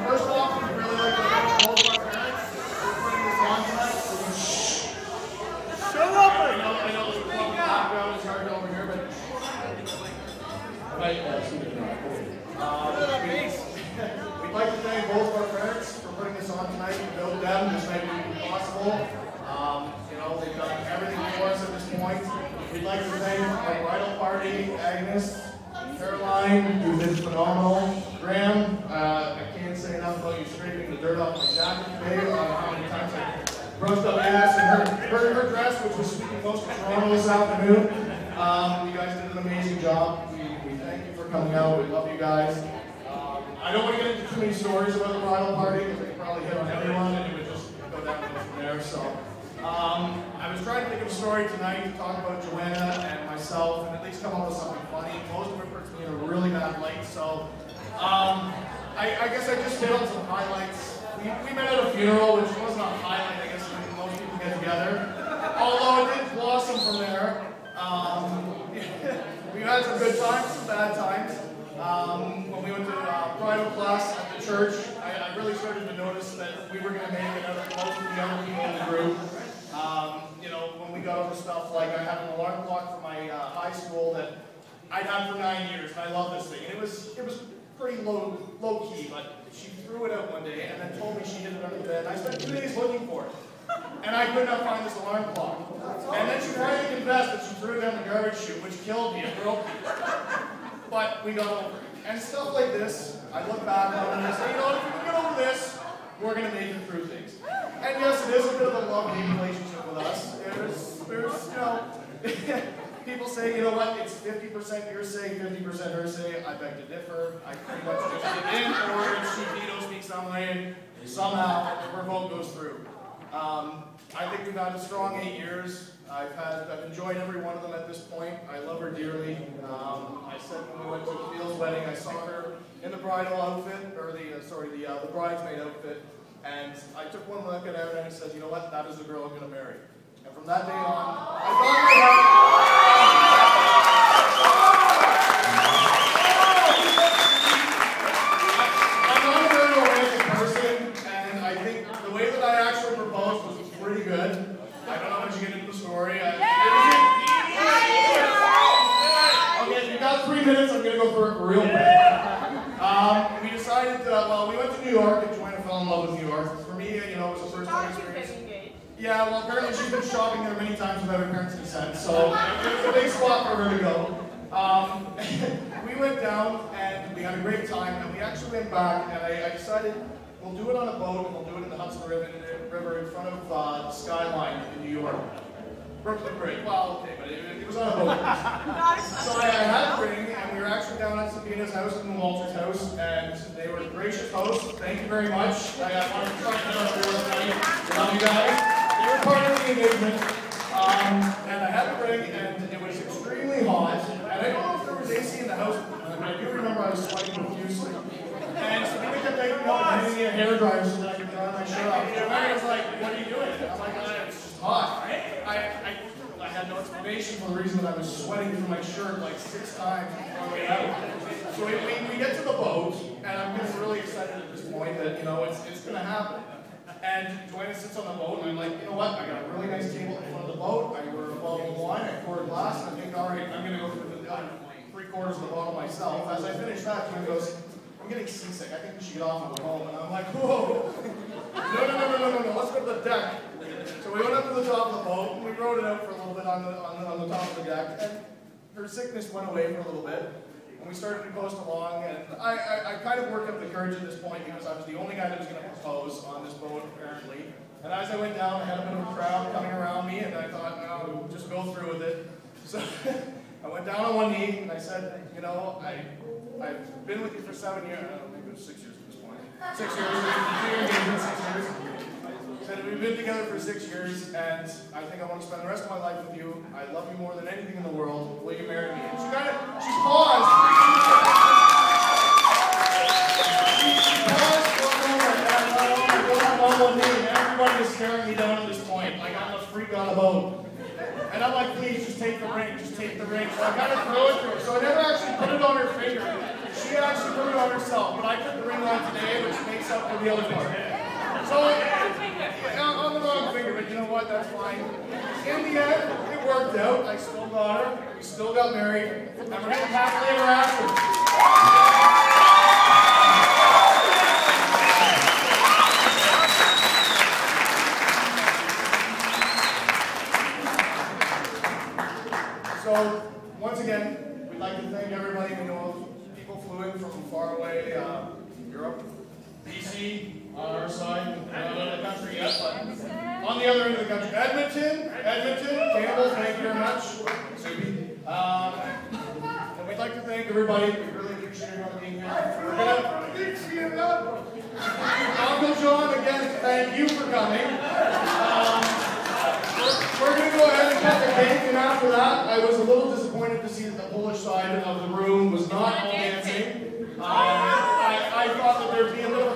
First off, we'd really like to thank both of our parents for putting this on tonight. Shut up! I know the background is hard over here, but we'd like to thank both of our parents for putting this on tonight. Without them, this night wouldn't be possible. They've done everything for us at this point. We'd like to thank our bridal party, Agnes, Caroline, who's been phenomenal. Graham, I can't say enough about you scraping the dirt off my jacket today. How many times I brushed up ass and her dress, which was speaking most of Toronto this afternoon. You guys did an amazing job. We thank you for coming out. We love you guys. I don't want to get into too many stories about the bridal party because we could probably hit on everyone and it would just go downhill from there. So I was trying to think of a story tonight to talk about Joanna and myself and at least come up with something funny. Most of it puts me in a really bad light. So I guess I just hit on some highlights. We met at a funeral, which wasn't a highlight, I guess, when most people get together. Although it did blossom from there. We had some good times, some bad times. When we went to bridal class at the church, I really started to notice that we were going to make it out of most of the younger people in the group. When we got over stuff like I had an alarm clock for my high school that I'd had for 9 years, and I love this thing. And it was pretty low key, but she threw it out one day and then told me she hid it under the bed. And I spent 2 days looking for it, and I could not find this alarm clock. And then she finally confessed that she threw it down the garbage chute, which killed me. It broke me. But we got over it. And stuff like this, I look back on it and I say, if we can get over this, we're going to make it through things. And yes, it is a bit of a love-hate relationship with us. There's people say, you know what, it's 50% hearsay, 50% hearsay. I beg to differ. I pretty much just get in, or if she vetoes me some way, and somehow her vote goes through. I think we've had a strong 8 years. I've enjoyed every one of them at this point. I love her dearly. I said when we went to Fields' wedding, I saw her in the bridal outfit, or the bridesmaid outfit, and I took one look at her and I said, you know what, that is the girl I'm going to marry. And from that day on, I thought I'm not a very romantic person, and I think the way that I actually proposed was pretty good. I don't know how much you get into the story. Okay, if you got 3 minutes, I'm going to go for it real quick. We decided, we went to New York, and Joanna fell in love with New York. For me, it was a first-time experience. Yeah, well, apparently she's been shopping there many times without her parents' consent, so it was a big spot for her to go. We went down, and we had a great time, and we actually went back, and I decided we'll do it on a boat, and we'll do it in the Hudson River in front of the Skyline in New York. Brooklyn Bridge. Well, okay, but it was on a boat. So I had a ring, and we were actually down at Sabina's house and Walter's house, and they were gracious hosts. Thank you very much. I wanted to talk about you tonight. Love you guys. They were part of the engagement. And I had the ring, and it was extremely hot. And I don't know if there was AC in the house, but I do remember I was sweating profusely. And Sabina kept taking me out and handing me a hairdryer so that I could dry my shirt off. And I was like, what are you doing? And I'm like, it's just hot. I had no explanation for the reason that I was sweating through my shirt like 6 times before I went out. So we get to the boat, and I'm getting really excited at this point that, it's going to happen. And Joanna sits on the boat, and I'm like, you know what, I got a really nice table in front of the boat, I ordered a bottle of wine, I poured a glass, and I think, all right, I'm going to go through the other 3/4 of the bottle myself. As I finish that, Joanna goes, I'm getting seasick, I think we should get off and go home. And I'm like, whoa, no, let's go to the deck. So we went up to the top of the boat, and we rode it out for a little bit on the top of the deck, and her sickness went away for a little bit. And we started to coast along, and I kind of worked up the courage at this point because I was the only guy that was going to propose on this boat, apparently. And as I went down, I had a bit of a crowd coming around me, and I thought, no, just go through with it. So I went down on one knee, and I said, I've been with you for 7 years. I don't think it was 6 years at this point. 6 years. 6 years. Said we've been together for 6 years, and I think I want to spend the rest of my life with you. I love you more than anything in the world. Will you marry me? And she paused. She paused for a moment, and I'm on one knee, and everybody is staring me down at this point. Like I'm a freak on a boat. And I'm like, please, just take the ring, just take the ring. So I kind of throw it to her. So I never actually put it on her finger. She She actually put it on herself, but I put the ring on today, which makes up for the other part. So, on the wrong finger, but you know what, that's fine. In the end, it worked out. I still got her, we still got married, and we're going to happily ever after. So, once again, we'd like to thank everybody. We know people flew in from far away, Europe, BC, on our side, not out of the country yet, but on the other end of the country. Edmonton, Campbell, thank you very much. Subi. And we'd like to thank everybody. We really appreciate everyone being here. Uncle John, again, thank you for coming. We're going to go ahead and cut the cake, and after that, I was a little disappointed to see that the Polish side of the room was not all dancing. I thought that there'd be a little